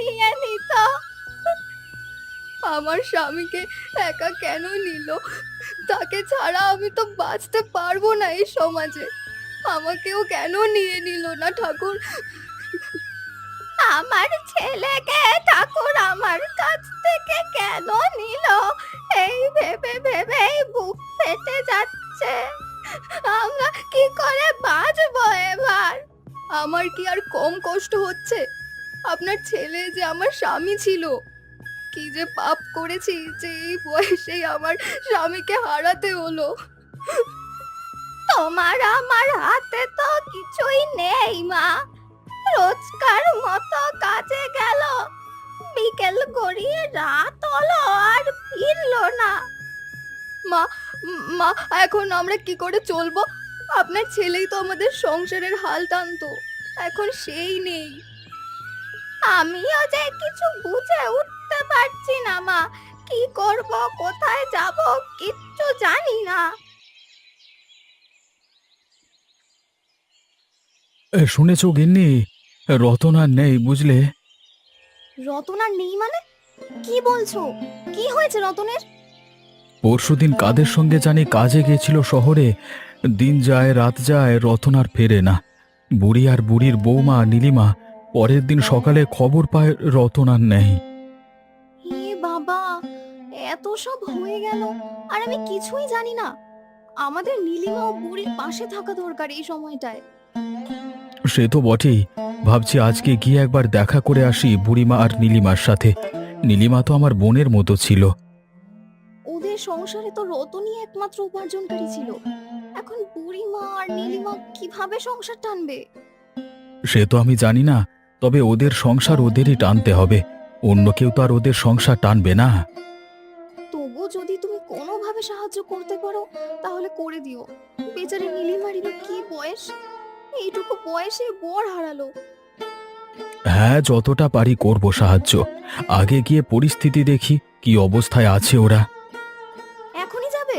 নিয়ে নিত। আমার স্বামীকে একা কেন নিল? তাকে ছাড়া আমি তো বাঁচতে পারবো না এই সমাজে। আমাকেও কেন নিয়ে নিল না ঠাকুর? আমার ছেলেকে ঠাকুর আমার কাছ থেকে কেন নিল, এই ভেবে ভেবেই বুক ফেটে যাচ্ছে। আমরা কি করে বাঁচবো এবার? আমার কি আর কম কষ্ট হচ্ছে? আপনার ছেলে যে আমার স্বামী ছিল, কি যে পাপ করেছি যে এই বয়সেই আমার স্বামীকে হারাতে হলো। তোমার আমার হাতে তো কিছুই নেই মা। রোজকার মতো কাজে গেল, বিকেল গড়িয়ে রাত হলো আর ফিরলো না। মা, মা, এখন আমরা কি করে চলবো? আপনার ছেলেই তো আমাদের সংসারের হাল টানতো, এখন সেই নেই। আমিও যে কিছু বুঝে উঠতে পারছি না মা। কি করব, কোথায় যাব, কিচ্ছু জানি না। শুনেছ গিন্নি, রতন আর নেই বুঝলে। রতন আর নেই মানে? কি বলছো? কি হয়েছে রতনের? পরশুদিন কাদের সঙ্গে জানি কাজে গিয়েছিল শহরে। দিন যায় রাত যায়, রতন আর ফেরে না। বুড়ি আর বুড়ির বৌমা নীলিমা পরের দিন সকালে খবর পায় রতন আর নেই। হে বাবা, এত সব হয়ে গেল আর আমি কিছুই জানি না। আমাদের নীলিমা ও বুড়ির পাশে থাকা দরকার এই সময়টায়। সে তো বটেই, ভাবছি আজকে গিয়ে একবার দেখা করে আসি বুড়িমা আর নীলিমার সাথে। নীলিমা তো আমার বোনের মতো ছিল। ওদের সংসারে তো রতনই একমাত্র উপার্জনকারী ছিল। এখন বুড়িমা আর নীলিমা কিভাবে সংসার টানবে? সে তো আমি জানি না, তবে ওদের সংসার ওদেরই টানতে হবে। অন্য কেউ তো আর ওদের সংসার টানবে না। তবু যদি তুমি কোনোভাবে সাহায্য করতে পারো তাহলে করে দিও। বেচারি নীলিমারই বা কি বয়স, এইটুকু বয়সে বর হারালো। হ্যাঁ, যতটা পারি করব সাহায্য। আগে গিয়ে পরিস্থিতি দেখি কি অবস্থায় আছে ওরা। এখনই যাবে?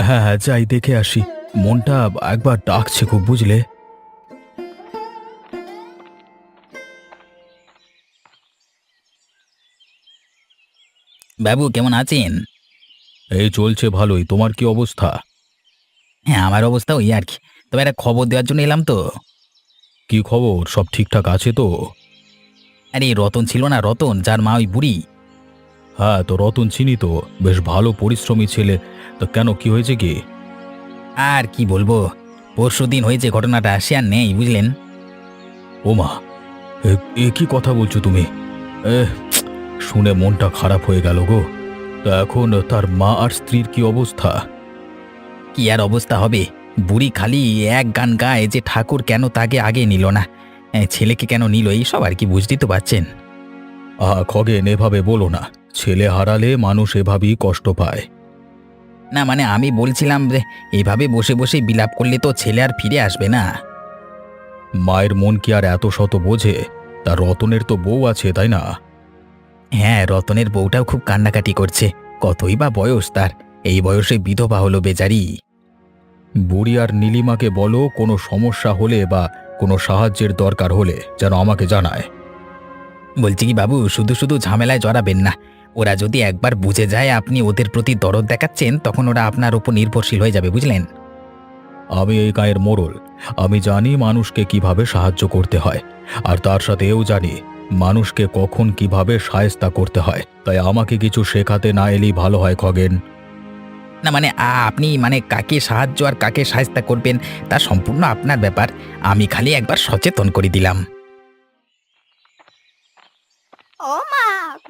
হ্যাঁ হ্যাঁ, যাই দেখে আসি। মনটা একবার ডাকছে খুব বুঝলে। বাবু কেমন আছেন? এই চলছে ভালোই, তোমার কি অবস্থা? হ্যাঁ, আমার অবস্থা ওই আর কি। তবে একটা খবর দেওয়ার জন্য এলাম তো। কি খবর, সব ঠিকঠাক আছে তো? আরে রতন ছিল না, রতন যার মা ওই বুড়ি। হ্যাঁ, তো রতন চিনি তো, বেশ ভালো পরিশ্রমী ছেলে। তো কেন, কি হয়েছে কি? আর কি বলবো, পরশুদিন হয়েছে ঘটনাটা, সে আর নেই বুঝলেন। ওমা, এ এ কি কথা বলছো তুমি? এ, শুনে মনটা খারাপ হয়ে গেল গো। তা এখন তার মা আর স্ত্রীর কি অবস্থা? কি আর অবস্থা হবে, বুড়ি খালি এক গান গায় যে ঠাকুর কেন তাকে আগে নিল না, ছেলেকে কেন নিল, এই সব আর কি, বুঝতেই তো পারছেন। খগেন, এভাবে বলো না। ছেলে হারালে মানুষ এভাবেই কষ্ট পায়। না মানে আমি বলছিলাম যে এইভাবে বসে বসে বিলাপ করলে তো ছেলে আর ফিরে আসবে না। মায়ের মন কি আর এত শত বোঝে? তার রতনের তো বউ আছে, তাই না? হ্যাঁ, রতনের বউটাও খুব কান্নাকাটি করছে। কতই বা বয়স তার, এই বয়সে বিধবা হলো বেচারি। বুড়ি আর নীলিমাকে বলো কোনো সমস্যা হলে বা কোনো সাহায্যের দরকার হলে যেন আমাকে জানায়। বলছি কি বাবু, শুধু শুধু ঝামেলায় জড়াবেন না। ওরা যদি একবার বুঝে যায় আপনি ওদের প্রতি দরদ দেখাচ্ছেন, তখন ওরা আপনার উপর নির্ভরশীল হয়ে যাবে বুঝলেন। আমি এই গায়ের মোড়ল, আমি জানি মানুষকে কিভাবে সাহায্য করতে হয়। আর তার সাথে এও জানি মানুষকে কখন কিভাবে শায়েস্তা করতে হয়। তাই আমাকে কিছু শেখাতে না এলেই ভালো হয় খগেন। না মানে আপনি মানে কাকে সাহায্য আর কাকে সাহায্য করবেন তা সম্পূর্ণ আপনার ব্যাপার। আমি খালি একবার সচেতন করে দিলাম। ও মা,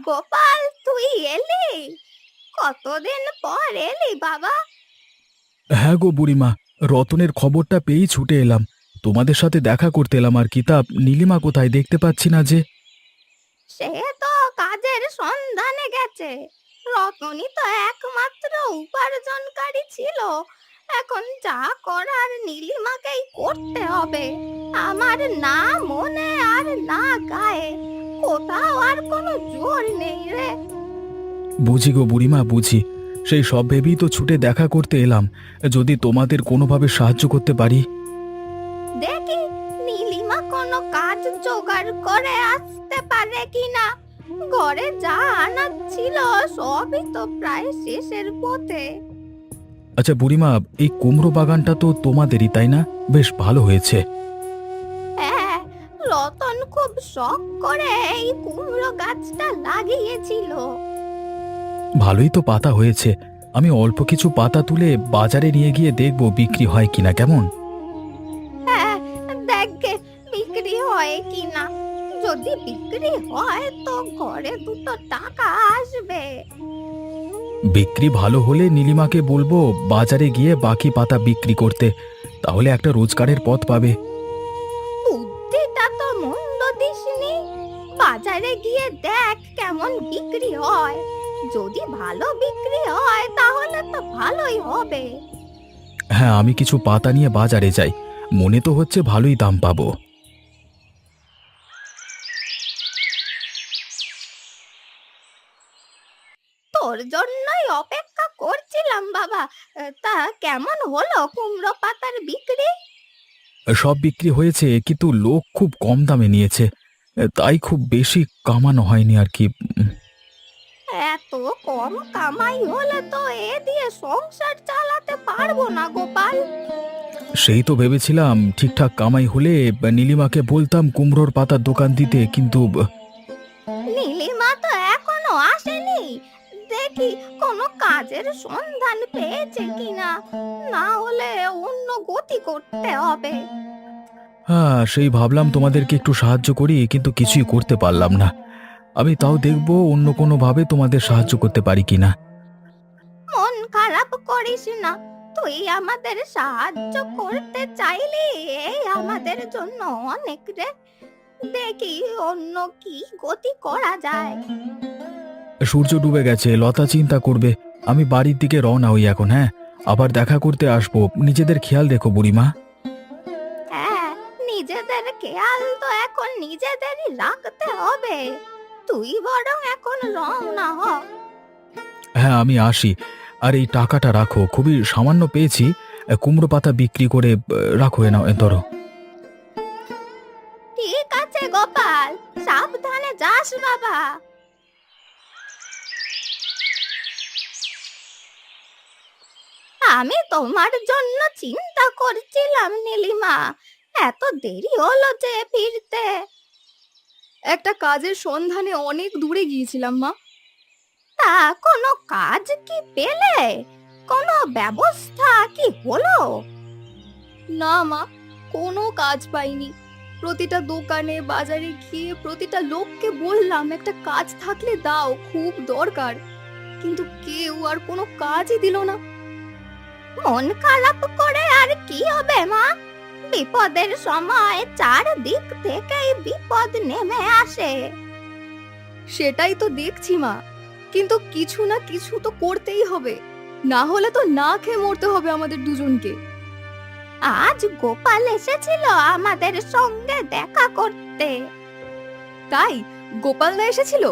গোপাল তুই এলি? কতদিন পর এলি বাবা। হ্যাঁ গো বুড়িমা, রতনের খবরটা পেয়েই ছুটে এলাম। তোমাদের সাথে দেখা করতে এলাম আর কি। তা নীলিমা কোথায়, দেখতে পাচ্ছি না যে। সে তো কাজের সন্ধানে গেছে। রতনই তো একমাত্র উপার্জনকারী ছিল। এখন যা করার নীলিমাকেই করতে হবে। আমার না মনে আর না গায়ে কোথাও আর কোনো জোর নেই রে। বুঝি গো বুড়িমা, বুঝি। সেই সব ভেবেই তো ছুটে দেখা করতে এলাম, যদি তোমাদের কোনোভাবে সাহায্য করতে পারি। দেখি নীলিমা কোনো কাজ জোগাড় করে আসতে পারে কিনা। ঘরে যা আনার ছিল সবই তো প্রায় শেষের পথে। আচ্ছা বুড়িমা, এই কুমড়ো বাগানটা তো তোমাদেরই তাই না? বেশ ভালো হয়েছে। হ্যাঁ, রতন খুব শখ করে এই কুমড়ো গাছটা লাগিয়েছিল। ভালোই তো পাতা হয়েছে। আমি অল্প কিছু পাতা তুলে বাজারে নিয়ে গিয়ে দেখব বিক্রি হয় কিনা, কেমন? হ্যাঁ, দেখে বিক্রি হয় কিনা। যদি বিক্রি হয় তো ঘরে দুটো টাকা আসবে। বিক্রি ভালো হলে নীলিমাকে বলবো বাজারে গিয়ে বাকি পাতা বিক্রি করতে, তাহলে একটা রোজগারের পথ পাবে। বুদ্ধিটা তো মন্দ দিসনি। বাজারে গিয়ে দেখ কেমন বিক্রি হয়। যদি ভালো বিক্রি হয় তাহলে তো ভালোই হবে। হ্যাঁ, আমি কিছু পাতা নিয়ে বাজারে যাই, মনে তো হচ্ছে ভালোই দাম পাবো। তোর জন্যই অপেক্ষা করছিলাম বাবা। তা কেমন হলো কুমড়ো পাতার বিক্রি? সব বিক্রি হয়েছে, কিন্তু লোক খুব কম দামে নিয়েছে, তাই খুব বেশি কামানো হয়নি আর কি। এত কম কামাই হলে তো এ দিয়ে সংসার চালাতে পারবো না গোপাল। সেই তো ভেবেছিলাম ঠিকঠাক কামাই হলে নীলিমাকে বলতাম কুমড়োর পাতার দোকান দিতে, কিন্তু নীলিমা তো এখনো আসেনি। দেখি কোনো কাজের সন্ধান পেয়েছে কিনা, না হলে অন্য গতি করতে হবে। হ্যাঁ, সেই ভাবলাম তোমাদেরকে একটু সাহায্য করি, কিন্তু কিছুই করতে পারলাম না। আমি তাও দেখব অন্য কোনো ভাবে তোমাদের সাহায্য করতে পারি কিনা। মন খারাপ করিস না। তুই আমাদের সাহায্য করতে চাইলি এই আমাদের জন্য অনেক রে। দেখি অন্য কি গতি করা যায়। সূর্য ডুবে গেছে, লতা চিন্তা করবে। আমি বাড়ির দিকে রওনা হই এখন। হ্যাঁ, আবার দেখা করতে আসবো। নিজেদের খেয়াল রেখো বুড়িমা। হ্যাঁ, নিজেদের খেয়াল তো এখন নিজেদেরই রাখতে হবে। তুই বরং এখন রওনা হ। হ্যাঁ, আমি আসি। আর এই টাকাটা রাখো, খুবই সামান্য পেয়েছি। কুমড়ো পাতা বিক্রি করে রাখো, এ নাও, এ ধরো। ঠিক আছে গোপাল, সাবধানে যাস বাবা। আমি তোমার জন্য চিন্তা করছিলাম নীলিমা। এত দেরি হলো যে ফিরতে। একটা কাজের সন্ধানে অনেক দূরে গিয়েছিলাম মা। তা কোনো কাজ কি পেলে? কোনো ব্যবস্থা কি হলো? না মা, কোনো কাজ পাইনি। প্রতিটা দোকানে বাজারে গিয়ে প্রতিটা লোককে বললাম একটা কাজ থাকলে দাও, খুব দরকার, কিন্তু কেউ আর কোনো কাজই দিল না। মন খারাপ করে আর কি হবে মা? বিপদের সময় চারদিক থেকেই বিপদ নেমে আসে। সেটাই তো দেখছি মা, কিন্তু কিছু না কিছু তো করতেই হবে, না হলে তো না খেয়ে মরতে হবে আমাদের দুজনকে। আজ গোপাল এসেছিল আমাদের সঙ্গে দেখা করতে। তাই গোপালদা এসেছিল?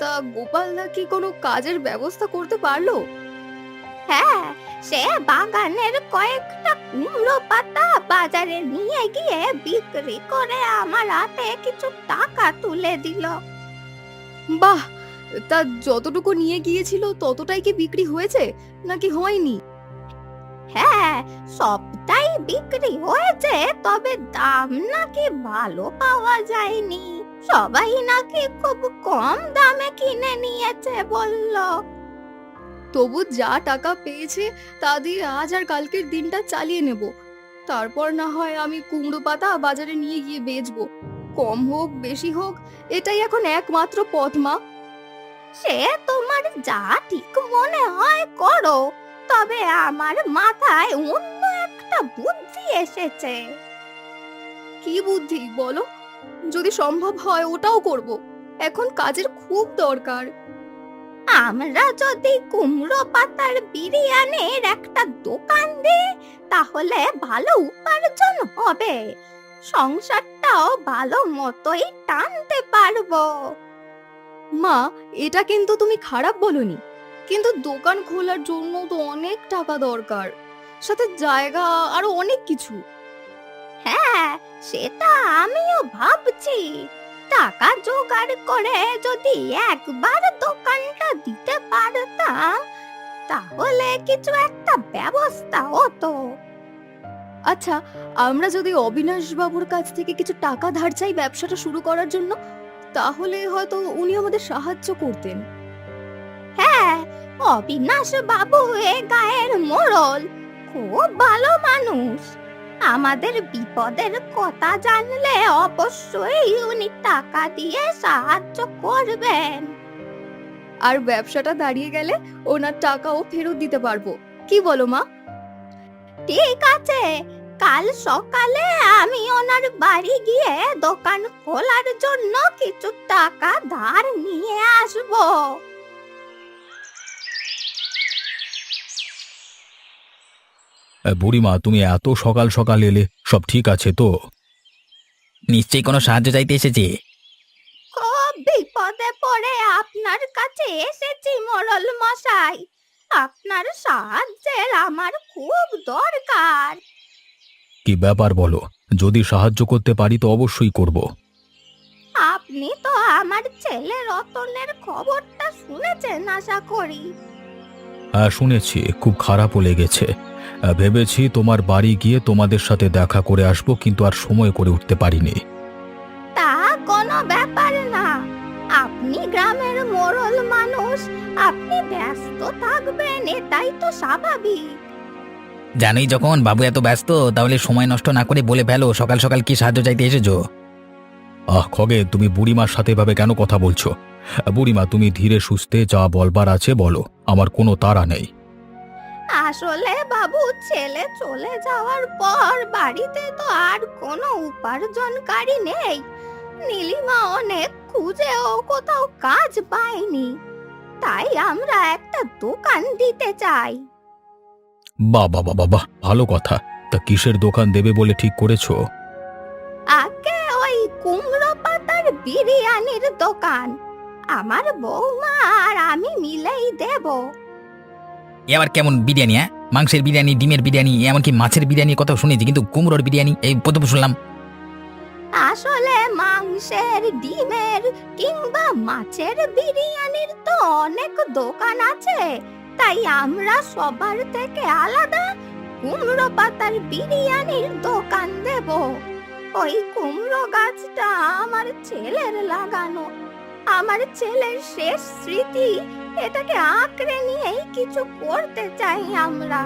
তা গোপালদা কি কোনো কাজের ব্যবস্থা করতে পারলো? হ্যাঁ, সে বাগানের কয়েকটা কুমড়ো পাতা বাজারে নিয়ে গিয়ে বিক্রি করে আমার হাতে কিছু টাকা তুলে দিল। বাহ, তা যতটুকু নিয়ে গিয়েছিল ততটাই কি বিক্রি হয়েছে নাকি হয়নি? হ্যাঁ, সবটাই বিক্রি হয়েছে, তবে দাম নাকি ভালো পাওয়া যায়নি। সবাই নাকি খুব কম দামে কিনে নিয়েছে বলল। তবু যা টাকা পেয়েছে তা দিয়ে আজ আর কালকের দিনটা চালিয়ে নেব। তারপর না হয় আমি কুমড়ো পাতা বাজারে নিয়ে গিয়ে বেচবো। কম হোক বেশি হোক, এটাই এখন একমাত্র পথ মা। সে তোমার যা ঠিক মনে হয় করো, তবে আমার মাথায় অন্য একটা বুদ্ধি এসেছে। কি বুদ্ধি বলো? যদি সম্ভব হয় ওটাও করব। এখন কাজের খুব দরকার। আমরা যদি কুমড়ো পাতার বিরিয়ানির একটা দোকান দিই তাহলে ভালো উপার্জন হবে। সংসারটাও ভালো মতোই টানতে পারবো। মা, এটা কিন্তু তুমি খারাপ বলনি, কিন্তু দোকান খোলার জন্য তো অনেক টাকা দরকার, সাথে জায়গা, আরো অনেক কিছু। হ্যাঁ, সেটা আমিও ভাবছি। টাকা জোগাড় করে যদি একবার দোকানটা দিতে পারতাম, তাহলে কিছু একটা ব্যবস্থা হতো। আচ্ছা, আমরা যদি অবিনাশ বাবুর কাছ থেকে কিছু টাকা ধার চাই ব্যবসাটা শুরু করার জন্য, তাহলে হয়তো উনি আমাদের সাহায্য করতেন। হ্যাঁ, অবিনাশ বাবু এ গায়ের মোড়ল, খুব ভালো মানুষ। আমাদের বিপদের কথা জানলে অবশ্যই উনি টাকা দিয়ে সাহায্য করবেন। আর ব্যবসাটা দাঁড়িয়ে গেলে ওনার টাকাও ফেরত দিতে পারবো। কি বলো মা? ঠিক আছে, কাল সকালে আমি ওনার বাড়ি গিয়ে দোকান খোলার জন্য কিছু টাকা ধার নিয়ে আসবো। বুড়িমা, তুমি এত সকাল সকাল এলে, সব ঠিক আছে তো? নিশ্চয়ই কোনো সাহায্য চাইতে এসেছে। খুব বিপদে পড়ে আপনার কাছে এসেছি মোড়ল মশাই। আপনার সাহায্যের আমার খুব দরকার। কি ব্যাপার বলো, যদি সাহায্য করতে পারি তো অবশ্যই করব। আপনি তো আমার ছেলে রতনের খবরটা শুনেছেন আশা করি। হ্যাঁ শুনেছি, খুব খারাপও লেগেছে। ভেবেছি তোমার বাড়ি গিয়ে তোমাদের সাথে দেখা করে আসবো, কিন্তু আর সময় করে উঠতে পারিনি। তা কোনো ব্যাপার না, আপনি গ্রামের মোড়ল মানুষ, আপনি ব্যস্ত থাকবেন, এটাই তো স্বাভাবিক। জানোই যখন বাবু এত ব্যস্ত, তাহলে সময় নষ্ট না করে বলে ফেলো সকাল সকাল কি সাহায্য চাইতে এসেছো। খগে, তুমি বুড়িমার সাথে এভাবে কেন কথা বলছো? বুড়িমা, তুমি ধীরে সুস্থে যা বলবার আছে বলো, আমার কোনো তাড়া নেই। আসলে বাবু, ছেলে চলে যাওয়ার পর বাড়িতে তো আর কোনো উপার্জনকারী নেই। নীলিমা অনেক খুঁজেও কোথাও কাজ পায়নি, তাই আমরা একটা দোকান দিতে চাই। বাহ বাহ বাহ বাহ, ভালো কথা। তা কিসের দোকান দেবে বলে ঠিক করেছো? আগে ওই কুমড়ো পাতার বিরিয়ানির দোকান আমার বৌমা আর আমি মিলেই দেব। এ আবার কেমন বিরিয়ানি? হ্যাঁ, মাংসের বিরিয়ানি, ডিমের বিরিয়ানি, এমনকি মাছের বিরিয়ানির কথা শুনেছি, কিন্তু কুমড়োর বিরিয়ানি এই প্রথম শুনলাম। আসলে মাংসের, ডিমের কিংবা মাছের বিরিয়ানির তো অনেক দোকান আছে, তাই আমরা সবার থেকে আলাদা কুমড়ো পাতার বিরিয়ানির দোকান দেব। ওই কুমড়ো গাছটা আমার ছেলের লাগানো, আমার ছেলের শেষ স্মৃতি, এটাকে আঁকড়ে নিয়েই কিছু করতে চাই আমরা।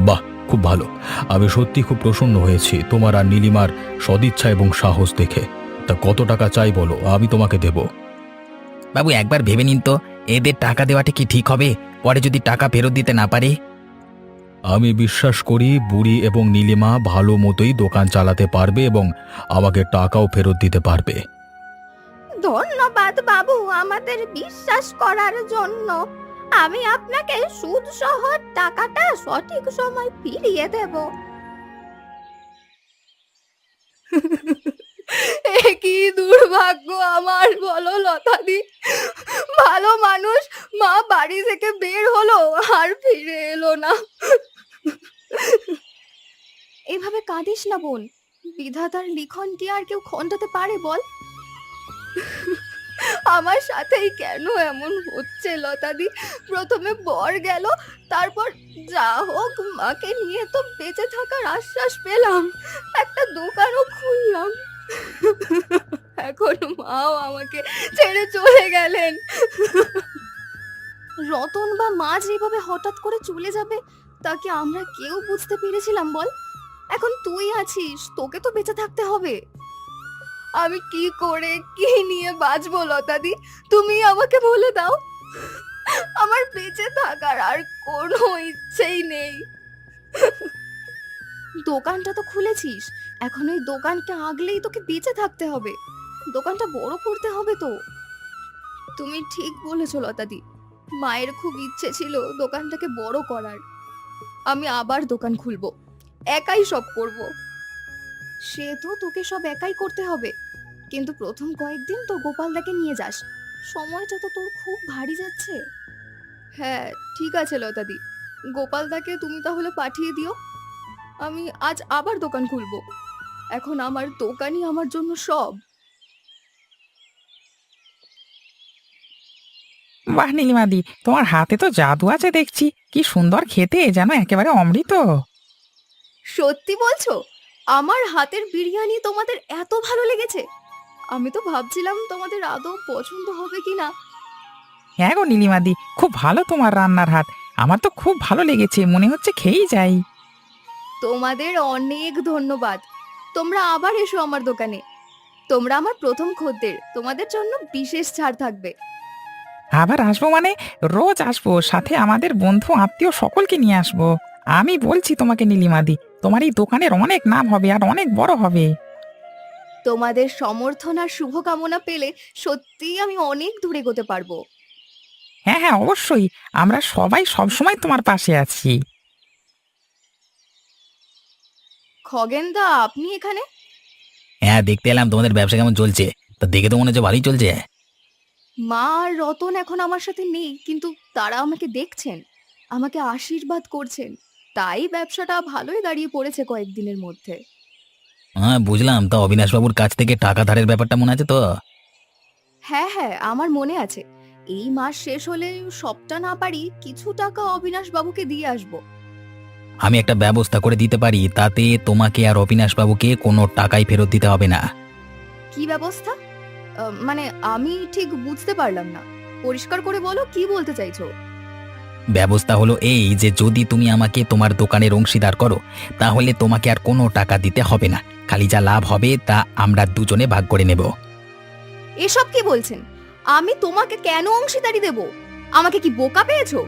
বাহ, খুব ভালো। আমি সত্যি খুব প্রসন্ন হয়েছি তোমার আর নীলিমার সদিচ্ছা এবং সাহস দেখে। তা কত টাকা চাই বলো, আমি তোমাকে দেব। বাবু একবার ভেবে নিন তো, এদের টাকা দেওয়াটা কি ঠিক হবে? পরে যদি টাকা ফেরত দিতে না পারে? আমি বিশ্বাস করি বুড়ি এবং নীলিমা ভালো মতোই দোকান চালাতে পারবে এবং আমাকে টাকাও ফেরত দিতে পারবে। ধন্যবাদ বাবু আমাদের বিশ্বাস করার জন্য। আমি আপনাকে সুদ সহ টাকাটা সঠিক সময় ফিরিয়ে দেব। এ কি দুর্ভাগ্য আমার, বলো লতাদি। ভালো মানুষ, মা বাড়ি থেকে বের হলো আর ফিরে এলো না। এভাবে কাঁদিস না বোন, বিধাতার লিখন কি আর কেউ খণ্ডাতে পারে বল? আমার সাথেই কেন এমন হচ্ছে লতাদি? প্রথমে বর গেল, তারপর যা হোক মাকে নিয়ে তো বেঁচে থাকার আশ্বাস পেলাম, একটা দোকানও খুললাম, এখন মাও আমাকে ছেড়ে চলে গেলেন। রতন বা মা যেভাবে হঠাৎ করে চলে যাবে, তাকে আমরা কেউ বুঝতে পেরেছিলাম বল? এখন তুই আছিস, তোকে তো বেঁচে থাকতে হবে। আমি কি করে কি নিয়ে বাঁচবো লতাদি? তুমি আমাকে বলে দাও। আমার বেঁচে থাকার আর কোনো ইচ্ছেই নেই। দোকানটা তো খুলেছিস, এখন ওই দোকানকে আগলেই তোকে বেঁচে থাকতে হবে, দোকানটা বড় করতে হবে তো। তুমি ঠিক বলেছো লতাদি, মায়ের খুব ইচ্ছে ছিল দোকানটাকে বড় করার। আমি আবার দোকান খুলবো, একাই সব করব। সে তো তোকে সব একাই করতে হবে, কিন্তু প্রথম কয়েকদিন তোর গোপালদাকে নিয়ে যাস, সময়টা তো তোর খুব ভারী যাচ্ছে। হ্যাঁ ঠিক আছে লতাদি, গোপালদাকে তুমি তাহলে পাঠিয়ে দিও। আমি আজ আবার দোকান খুলবো, এখন আমার দোকানই আমার জন্য সব। বাহ নীলিমাদি, তোমার হাতে তো জাদু আছে দেখছি। কি সুন্দর খেতে, যেন একেবারে অমৃত। সত্যি বলছো? আমার হাতের বিরিয়ানি তোমাদের এত ভালো লেগেছে? আমি তো ভাবছিলাম তোমাদের আদৌ পছন্দ হবে কিনা। হ্যাঁ গো নীলিমাদি, খুব ভালো তোমার রান্নার হাত। আমার তো খুব ভালো লেগেছে, মনে হচ্ছে খেয়েই যাই। তোমাদের অনেক ধন্যবাদ। তোমরা আবার এসো আমার দোকানে। তোমরা আমার প্রথম খদ্দের, তোমাদের জন্য বিশেষ ছাড় থাকবে। আবার আসবো মানে? রোজ আসবো, সাথে আমাদের বন্ধু আত্মীয় সকলকে নিয়ে আসবো। আমি বলছি তোমাকে নীলিমাদি, তোমার এই দোকানের অনেক নাম হবে আর অনেক বড় হবে। তোমাদের সমর্থন আর শুভকামনা পেলে সত্যিই আমি অনেক দূর এগোতে পারবো। হ্যাঁ হ্যাঁ, অবশ্যই। আমরা সবাই সবসময় তোমার পাশে আছি। খগেনদা, আপনি এখানে? হ্যাঁ, দেখতে এলাম তোমাদের ব্যবসা কেমন চলছে। তা দেখে তো মনে হচ্ছে ভালোই চলছে। মা আর রতন এখন আমার সাথে নেই, কিন্তু তারা আমাকে দেখছেন, আমাকে আশীর্বাদ করছেন। তাই ব্যবসাটা ভালোই দাঁড়িয়ে পড়েছে কয়েকদিনের মধ্যে। হ্যাঁ বুঝলাম। তা অবিনাশবাবুর কাছ থেকে টাকা ধারের ব্যাপারটা মনে আছে তো? হ্যাঁ হ্যাঁ, আমার মনে আছে। এই মাস শেষ হলে সবটা না পারি কিছু টাকা অবিনাশ বাবুকে দিয়ে আসবো। আমি একটা ব্যবস্থা করে দিতে পারি, তাতে তোমাকে আর অবিনাশবাবুকে কোনো টাকাই ফেরত দিতে হবে না। কি ব্যবস্থা? মানে আমি ঠিক বুঝতে পারলাম না। পরিষ্কার করে বলো, কি বলতে চাইছো? ব্যবস্থা হলো এই যে, যদি তুমি আমাকে তোমার দোকানের অংশীদার করো, তাহলে তোমাকে আর কোনো টাকা দিতে হবে না। খালি যা লাভ হবে তা আমরা দুজনে ভাগ করে নেব। এসব কি বলছেন? আমি তোমাকে কেন অংশীদারি দেব? আমাকে কি বোকা পেয়েছো?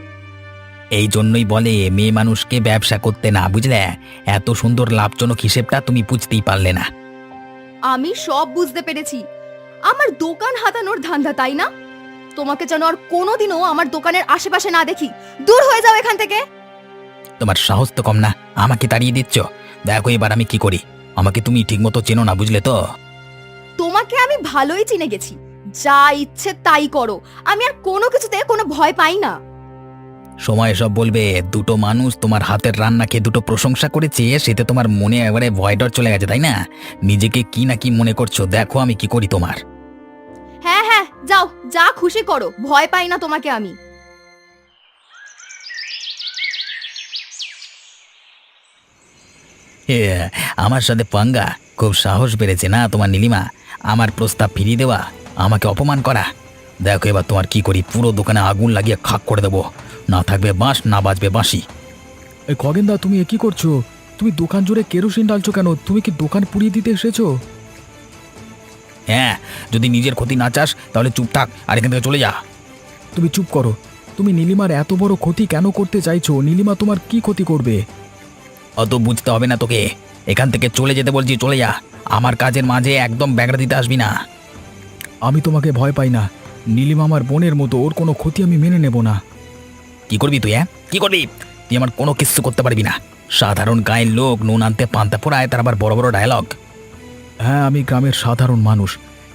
এই জন্যই বলে মেয়ে মানুষকে ব্যবসা করতে না, বুঝলে? এত সুন্দর লাভজনক হিসেবটা তুমি বুঝতেই পারলে না। আমি সব বুঝতে পেরেছি। আমার দোকান হাতানোর ধান্দা, তাই না? তোমাকে যেন আর কোনোদিনও আমার দোকানের আশেপাশে না দেখি। দূর হয়ে যাও এখান থেকে। তোমার সাহস তো কম না, আমাকে তাড়িয়ে দিচ্ছ। দেখো এবার আমি কি করি। আমাকে তুমি ঠিকমতো চেনো না, বুঝলে তো? তোমাকে আমি ভালোই চিনে গেছি। যা ইচ্ছে তাই করো, আমি আর কোনো কিছুতে কোনো ভয় পাই না। সময় সব বলবে। দুটো মানুষ তোমার হাতের রান্না খেয়ে দুটো প্রশংসা করেছে, সেতে তোমার মনে এবারে ভয় ডর চলে গেছে, তাই না? নিজেকে কি না কি মনে করছো, দেখো আমি কি করি তোমার। হ্যাঁ হ্যাঁ, যাও, যা খুশি করো, ভয় পাই না তোমাকে আমি। এ, আমার সাথে পাঙ্গা? খুব সাহস বেড়েছে না তোমার নীলিমা? আমার প্রস্তাব ফিরিয়ে দেওয়া, আমাকে অপমান করা। দেখো এবার তোমার কি করি, পুরো দোকানে আগুন লাগিয়ে খাক করে দেবো। না থাকবে বাঁশ, না বাজবে বাঁশি। এই খগেনদা, তুমি এ কি করছো? তুমি দোকান জুড়ে কেরোসিন ডালছো কেন? তুমি কি দোকান পুড়িয়ে দিতে এসেছো? হ্যাঁ, যদি নিজের ক্ষতি না চাস তাহলে চুপ থাক আর এখান থেকে চলে যা। তুমি চুপ করো। তুমি নীলিমার এত বড় ক্ষতি কেন করতে চাইছো? নীলিমা তোমার কি ক্ষতি করবে? অত বুঝতে হবে না তোকে। এখান থেকে চলে যেতে বলছি, চলে যা। আমার কাজের মাঝে একদম ব্যাগড়া দিতে আসবি না। আমি তোমাকে ভয় পাই না। নীলিমা আমার বোনের মতো, ওর কোনো ক্ষতি আমি মেনে নেব না। কি করবি তুই? হ্যাঁ, কি করবি তুই? আমার কোনো কিচ্ছু করতে পারবি না। সাধারণ গায়ের লোক নুন আনতে পান্তা পোড়ায়, তার আবার বড় বড় ডায়লগ। হ্যাঁ, আমি গ্রামের সাধারণ মানুষ,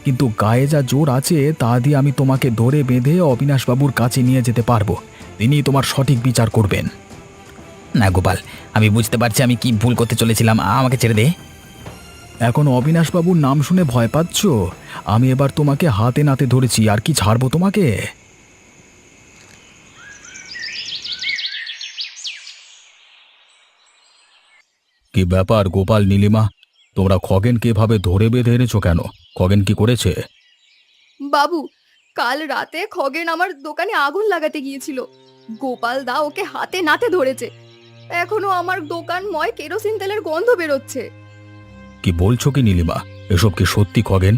কিন্তু গায়ে যা জোর আছে তা দিয়ে আমি তোমাকে ধরে বেঁধে অবিনাশবাবুর কাছে নিয়ে যেতে পারবো। তিনি তোমার সঠিক বিচার করবেন। না গোপাল, আমি বুঝতে পারছি আমি কি ভুল করতে চলেছিলাম। আমাকে ছেড়ে দে। এখন অবিনাশবাবুর নাম শুনে ভয় পাচ্ছ? আমি এবার তোমাকে হাতে নাতে ধরেছি, আর কি ছাড়বো তোমাকে? কি ব্যাপার গোপাল, নীলিমা, তোমরা খগেনকে এভাবে ধরে বেঁধে এনেছো কেন? খগেন কি করেছে? বাবু, কাল রাতে খগেন আমার দোকানে আগুন লাগাতে গিয়েছিল। গোপাল দা ওকে হাতে নাতে ধরেছে। এখনো আমার দোকানময় কেরোসিন তেলের গন্ধ বেরোচ্ছে। কি বলছো কি নীলিমা? এসব কি সত্যি খগেন?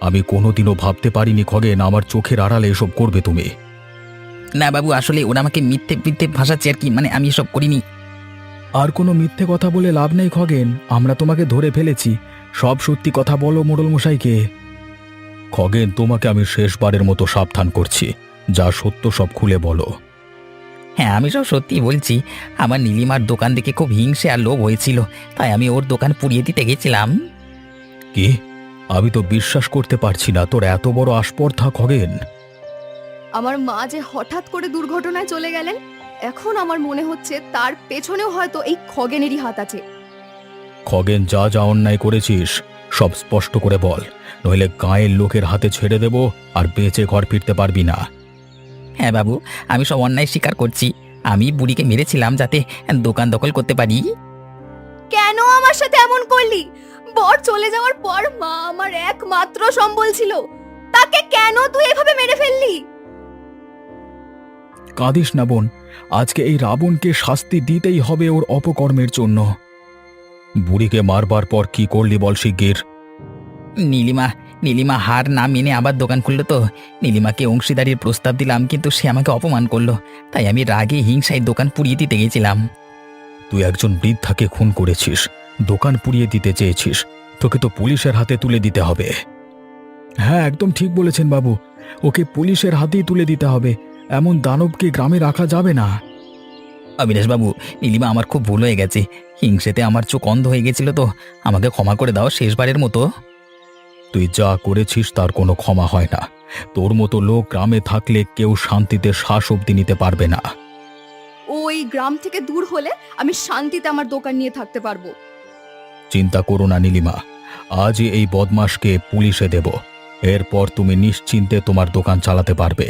আমি কোনোদিনও ভাবতে পারিনি খগেন আমার চোখের আড়ালে এসব করবে তুমি। না বাবু, আসলে ওরা আমাকে মিথ্যে মিথ্যে ভাসাচ্ছে আর কি, মানে আমি এসব করিনি। আর কোনো মিথ্যে কথা বলে লাভ নেই খগেন, আমরা তোমাকে ধরে ফেলেছি। সব সত্যি কথা বলো মোড়ল মশাইকে। খগেন, তোমাকে আমি শেষবারের মতো সাবধান করছি, যা সত্য সব খুলে বলো। হ্যাঁ, আমি সব সত্যি বলছি। আমার নীলিমার দোকান দেখে খুব হিংসে আর লোভ হয়েছিল, তাই আমি ওর দোকান পুড়িয়ে দিতে গেছিলাম। কি? আমি তো বিশ্বাস করতে পারছি না তোর এত বড় আস্পর্ধা খগেন। আমার মা যে হঠাৎ করে দুর্ঘটনায় চলে গেলেন, এখন আমার মনে হচ্ছে তার পেছনেও হয়তো এই খগেনেরই হাত আছে। খগেন, যা যা অন্যায় করেছিস সব স্পষ্ট করে বল, নইলে গায়ের লোকের হাতে ছেড়ে দেব আর বেঁচে ঘর ফিরতে পারবি না। হ্যাঁ বাবু, আমি সব অন্যায় স্বীকার করছি। আমি বুড়িকে মেরেছিলাম যাতে দোকান দখল করতে পারি। কেন আমার সাথে এমন করলি? বর চলে যাওয়ার পর মা আমার একমাত্র সম্বল ছিল, তাকে কেন তুই এভাবে মেরে ফেললি? কাঁদিস না বোন, আজকে এই রাবণকে শাস্তি দিতেই হবে ওর অপকর্মের জন্য। বুড়িকে মারবার পর কি করলি বল শিগগির। নীলিমা হার না মেনে আবার দোকান খুললো তো। নীলিমাকে অংশীদারির প্রস্তাব দিলাম, কিন্তু সে আমাকে অপমান করলো। তাই আমি রাগে হিংসায় দোকান পুড়িয়ে দিতে গেছিলাম। তুই একজন বৃদ্ধাকে খুন করেছিস, দোকান পুড়িয়ে দিতে চেয়েছিস, তোকে তো পুলিশের হাতে তুলে দিতে হবে। হ্যাঁ, একদম ঠিক বলেছেন বাবু, ওকে পুলিশের হাতেই তুলে দিতে হবে। এমন দানবকে গ্রামে রাখা যাবে না। অবিনাশ বাবু, নীলিমা আমার খুব ভুল হয়ে গেছে। হিংসেতে আমার চোখ অন্ধ হয়ে গেছিল, তো আমাকে ক্ষমা করে দাও শেষবারের মতো। তুই যা করেছিস তার কোনো ক্ষমা হয় না। তোর মতো লোক গ্রামে থাকলে কেউ শান্তিতে শ্বাস অবধি নিতে পারবে না। ওই গ্রাম থেকে দূর হলে আমি শান্তিতে আমার দোকান নিয়ে থাকতে পারবো। চিন্তা করো না নীলিমা, আজই এই বদমাশকে পুলিশে দেব। এরপর তুমি নিশ্চিন্তে তোমার দোকান চালাতে পারবে।